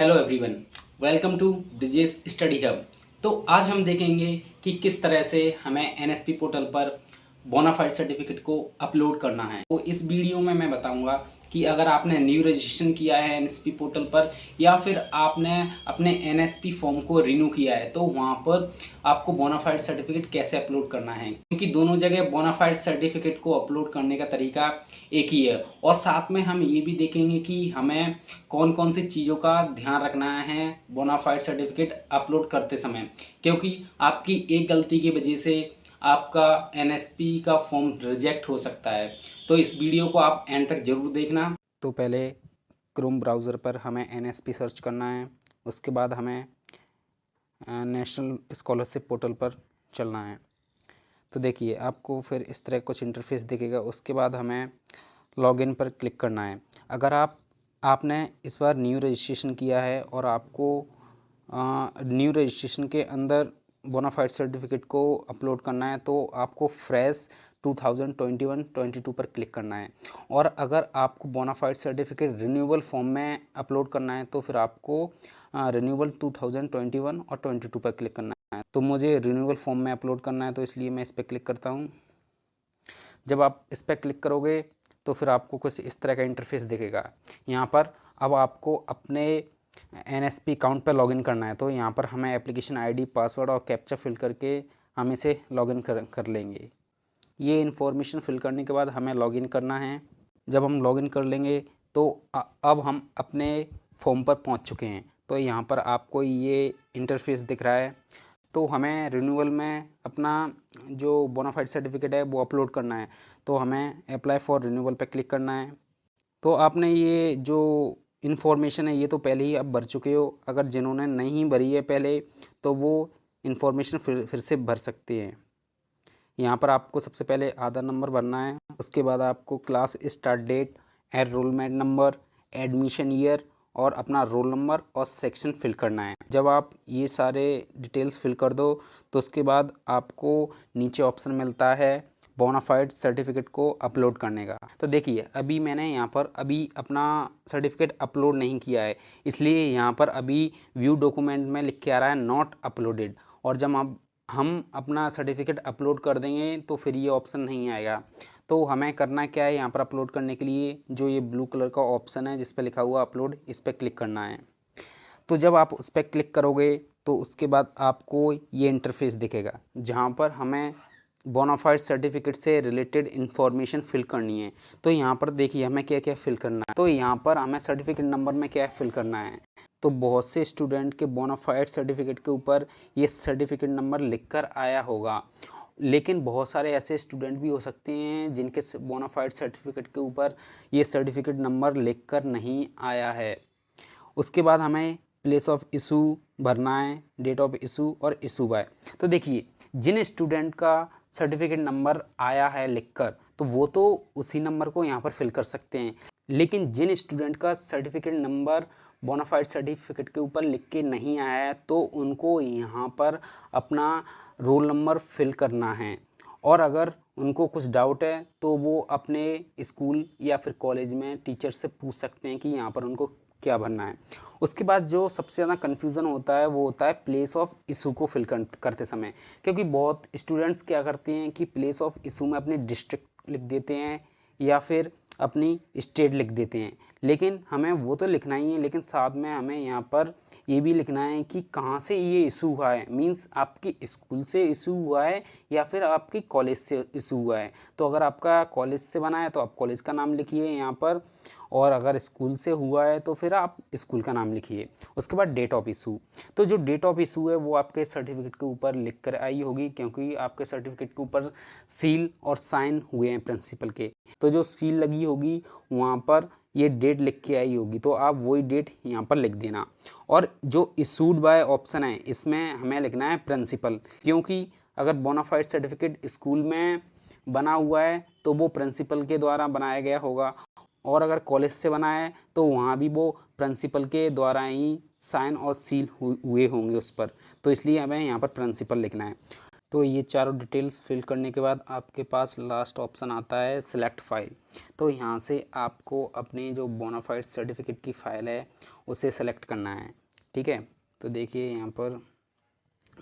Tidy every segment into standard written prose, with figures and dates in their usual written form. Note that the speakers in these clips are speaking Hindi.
Hello everyone, welcome to Brijesh study hub. तो आज हम देखेंगे कि किस तरह से हमें एनएसपी पोर्टल पर बोनाफाइड सर्टिफिकेट को अपलोड करना है। तो इस वीडियो में मैं बताऊंगा कि अगर आपने न्यू रजिस्ट्रेशन किया है एनएसपी पोर्टल पर या फिर आपने अपने एनएसपी फॉर्म को रिन्यू किया है तो वहाँ पर आपको बोनाफाइड सर्टिफिकेट कैसे अपलोड करना है, क्योंकि दोनों जगह बोनाफाइड सर्टिफिकेट को अपलोड करने का तरीका एक ही है। और साथ में हम ये भी देखेंगे कि हमें कौन कौन सी चीज़ों का ध्यान रखना है बोनाफाइड सर्टिफिकेट अपलोड करते समय, क्योंकि आपकी एक गलती की वजह से आपका एनएसपी का फॉर्म रिजेक्ट हो सकता है। तो इस वीडियो को आप एंड तक ज़रूर देखना। तो पहले क्रोम ब्राउज़र पर हमें एनएसपी सर्च करना है, उसके बाद हमें नेशनल स्कॉलरशिप पोर्टल पर चलना है। तो देखिए आपको फिर इस तरह कुछ इंटरफेस दिखेगा। उसके बाद हमें लॉगिन पर क्लिक करना है। अगर आपने इस बार न्यू रजिस्ट्रेशन किया है और आपको न्यू रजिस्ट्रेशन के अंदर बोनाफाइड सर्टिफिकेट को अपलोड करना है तो आपको फ्रेश 2021-22 पर क्लिक करना है। और अगर आपको बोनाफाइड सर्टिफिकेट रिन्यूअल फॉर्म में अपलोड करना है तो फिर आपको रिन्यूअल 2021 और 22 पर क्लिक करना है। तो मुझे रिन्यूअल फॉर्म में अपलोड करना है तो इसलिए मैं इस पर क्लिक करता हूँ। जब आप इस पर क्लिक करोगे तो फिर आपको कुछ इस तरह का इंटरफेस दिखेगा। यहाँ पर अब आपको अपने एनएसपी अकाउंट पर लॉगिन करना है। तो यहाँ पर हमें एप्लीकेशन आईडी, पासवर्ड और कैप्चा फिल करके हम इसे लॉगिन कर लेंगे। ये इन्फॉर्मेशन फिल करने के बाद हमें लॉगिन करना है। जब हम लॉगिन कर लेंगे तो अब हम अपने फॉर्म पर पहुँच चुके हैं। तो यहाँ पर आपको ये इंटरफेस दिख रहा है। तो हमें रिन्यूअल में अपना जो बोनाफाइड सर्टिफिकेट है वो अपलोड करना है। तो हमें अप्लाई फॉर रिन्यूअल पे क्लिक करना है। तो आपने ये जो इन्फॉर्मेशन है ये तो पहले ही आप भर चुके हो। अगर जिन्होंने नहीं भरी है पहले तो वो इन्फॉर्मेशन फिर से भर सकते हैं। यहाँ पर आपको सबसे पहले आधार नंबर भरना है। उसके बाद आपको class start date, enrolment number, admission year और अपना रोल नंबर और सेक्शन फिल करना है। जब आप ये सारे डिटेल्स फिल कर दो तो उसके बाद आपको नीचे ऑप्शन मिलता है बोनाफाइड सर्टिफिकेट को अपलोड करने का। तो देखिए अभी मैंने यहाँ पर अपना सर्टिफिकेट अपलोड नहीं किया है, इसलिए यहाँ पर अभी व्यू डॉक्यूमेंट में लिख के आ रहा है नॉट अपलोडेड। और जब हम अपना सर्टिफिकेट अपलोड कर देंगे तो फिर ये ऑप्शन नहीं आएगा। तो हमें करना क्या है, यहाँ पर अपलोड करने के लिए जो ये ब्लू कलर का ऑप्शन है जिस पर लिखा हुआ अपलोड, इस पर क्लिक करना है। तो जब आप उस पर क्लिक करोगे तो उसके बाद आपको ये इंटरफेस दिखेगा जहाँ पर हमें बोनाफाइड सर्टिफिकेट से रिलेटेड इन्फॉर्मेशन फिल करनी है। तो यहाँ पर देखिए हमें क्या क्या फिल करना है। तो यहाँ पर हमें सर्टिफिकेट नंबर में क्या फिल करना है। तो बहुत से स्टूडेंट के बोनाफाइड सर्टिफिकेट के ऊपर ये सर्टिफिकेट नंबर लिखकर आया होगा, लेकिन बहुत सारे ऐसे स्टूडेंट भी हो सकते हैं जिनके बोनाफाइड सर्टिफिकेट के ऊपर ये सर्टिफिकेट नंबर लिखकर नहीं आया है। उसके बाद हमें प्लेस ऑफ इशू भरना है, डेट ऑफ इशू और इशू बाय। तो देखिए जिन स्टूडेंट का सर्टिफिकेट नंबर आया है लिखकर तो वो तो उसी नंबर को यहाँ पर फिल कर सकते हैं, लेकिन जिन स्टूडेंट का सर्टिफिकेट नंबर बोनाफाइड सर्टिफिकेट के ऊपर लिख के नहीं आया है तो उनको यहाँ पर अपना रोल नंबर फिल करना है। और अगर उनको कुछ डाउट है तो वो अपने स्कूल या फिर कॉलेज में टीचर से पूछ सकते हैं कि यहाँ पर उनको क्या भरना है। उसके बाद जो सबसे ज़्यादा कन्फ्यूज़न होता है वो होता है प्लेस ऑफ इशू को फिल करते समय, क्योंकि बहुत स्टूडेंट्स क्या करते हैं कि प्लेस ऑफ इशू में अपनी डिस्ट्रिक्ट लिख देते हैं या फिर अपनी स्टेट लिख देते हैं। लेकिन हमें वो तो लिखना ही है, लेकिन साथ में हमें यहाँ पर ये भी लिखना है कि कहाँ से ये इशू हुआ है, मींस आपकी स्कूल से इशू हुआ है या फिर आपकी कॉलेज से इशू हुआ है। तो अगर आपका कॉलेज से बना है तो आप कॉलेज का नाम लिखिए यहाँ पर, और अगर स्कूल से हुआ है तो फिर आप स्कूल का नाम लिखिए। उसके बाद डेट ऑफ इशू, तो जो डेट ऑफ इशू है वो आपके सर्टिफिकेट के ऊपर लिख कर आई होगी, क्योंकि आपके सर्टिफिकेट के ऊपर सील और साइन हुए हैं प्रिंसिपल के। तो जो सील लगी होगी वहाँ पर ये डेट लिख के आई होगी, तो आप वही डेट यहाँ पर लिख देना। और जो इशूड बाय ऑप्शन है इसमें हमें लिखना है प्रिंसिपल, क्योंकि अगर बोनाफाइड सर्टिफिकेट स्कूल में बना हुआ है तो वो प्रिंसिपल के द्वारा बनाया गया होगा, और अगर कॉलेज से बना है तो वहाँ भी वो प्रिंसिपल के द्वारा ही साइन और सील हुए होंगे उस पर। तो इसलिए हमें यहाँ पर प्रिंसिपल लिखना है। तो ये चारों डिटेल्स फिल करने के बाद आपके पास लास्ट ऑप्शन आता है सिलेक्ट फ़ाइल। तो यहाँ से आपको अपनी जो बोनाफाइड सर्टिफिकेट की फ़ाइल है उसे सेलेक्ट करना है, ठीक है। तो देखिए यहाँ पर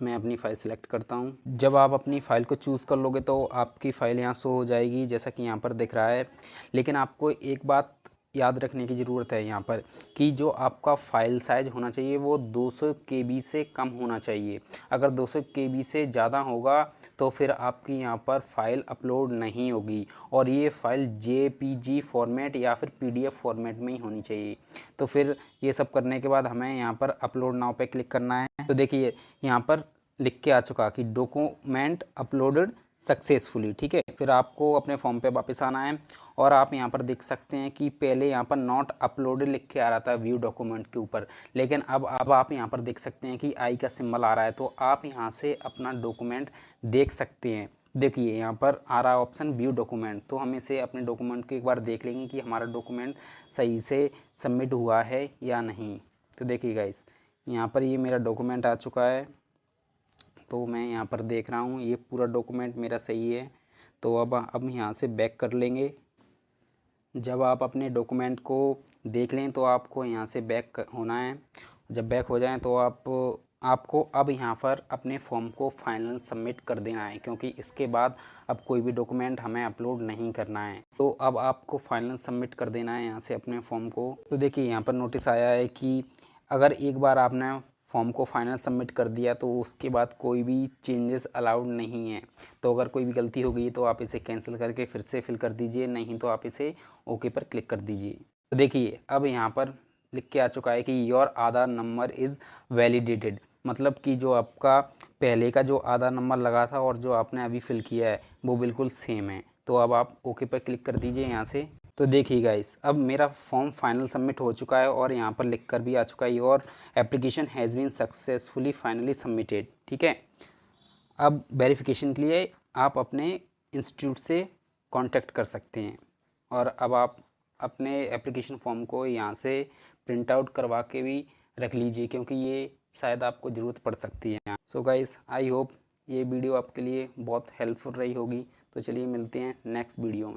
मैं अपनी फ़ाइल सेलेक्ट करता हूँ। जब आप अपनी फ़ाइल को चूज़ कर लोगे तो आपकी फ़ाइल यहाँ शो हो जाएगी जैसा कि यहाँ पर दिख रहा है। लेकिन आपको एक बात याद रखने की ज़रूरत है यहाँ पर कि जो आपका फ़ाइल साइज़ होना चाहिए वो 200 केबी से कम होना चाहिए। अगर 200 केबी से ज़्यादा होगा तो फिर आपकी यहाँ पर फ़ाइल अपलोड नहीं होगी और ये फ़ाइल जेपीजी फॉर्मेट या फिर पीडीएफ फॉर्मेट में ही होनी चाहिए। तो फिर ये सब करने के बाद हमें यहाँ पर अपलोड नाउ पे क्लिक करना है। तो देखिए यहाँ पर लिख के आ चुका कि डॉक्यूमेंट अपलोडेड सक्सेसफुली, ठीक है। फिर आपको अपने फॉर्म पे वापस आना है और आप यहाँ पर देख सकते हैं कि पहले यहाँ पर नॉट अपलोडेड लिख के आ रहा था व्यू डॉक्यूमेंट के ऊपर, लेकिन अब आप यहाँ पर देख सकते हैं कि आई का सिंबल आ रहा है। तो आप यहाँ से अपना डॉक्यूमेंट देख सकते हैं। देखिए यहाँ पर आ रहा है ऑप्शन व्यू डॉक्यूमेंट। तो हम इसे अपने डॉक्यूमेंट को एक बार देख लेंगे कि हमारा डॉक्यूमेंट सही से सबमिट हुआ है या नहीं। तो देखिए गाइस यहाँ पर ये मेरा डॉक्यूमेंट आ चुका है। तो मैं यहाँ पर देख रहा हूँ ये पूरा डॉक्यूमेंट मेरा सही है। तो अब यहाँ से बैक कर लेंगे। जब आप अपने डॉक्यूमेंट को देख लें तो आपको यहाँ से बैक होना है। जब बैक हो जाए तो आपको अब यहाँ पर अपने फॉर्म को फाइनल सबमिट कर देना है, क्योंकि इसके बाद अब कोई भी डॉक्यूमेंट हमें अपलोड नहीं करना है। तो अब आपको फाइनल सबमिट कर देना है यहाँ से अपने फॉर्म को। तो देखिए यहाँ पर नोटिस आया है कि अगर एक बार आपने फॉर्म को फाइनल सबमिट कर दिया तो उसके बाद कोई भी चेंजेस अलाउड नहीं है। तो अगर कोई भी गलती हो गई तो आप इसे कैंसिल करके फिर से फिल कर दीजिए, नहीं तो आप इसे ओके पर क्लिक कर दीजिए। तो देखिए अब यहाँ पर लिख के आ चुका है कि your Aadhaar number is validated, मतलब कि जो आपका पहले का जो आधार नंबर लगा था और जो आपने अभी फिल किया है वो बिल्कुल सेम है। तो अब आप ओके पर क्लिक कर दीजिए यहाँ से। तो देखिए गाइस अब मेरा फॉर्म फाइनल सबमिट हो चुका है और यहाँ पर लिख कर भी आ चुका है your application has been successfully finally submitted, ठीक है। अब वेरिफिकेशन के लिए आप अपने इंस्टीट्यूट से कांटेक्ट कर सकते हैं और अब आप अपने एप्लीकेशन फॉर्म को यहाँ से प्रिंट आउट करवा के भी रख लीजिए, क्योंकि ये शायद आपको ज़रूरत पड़ सकती है। सो गाइस आई होप ये वीडियो आपके लिए बहुत हेल्पफुल रही होगी। तो चलिए मिलते हैं नेक्स्ट वीडियो में।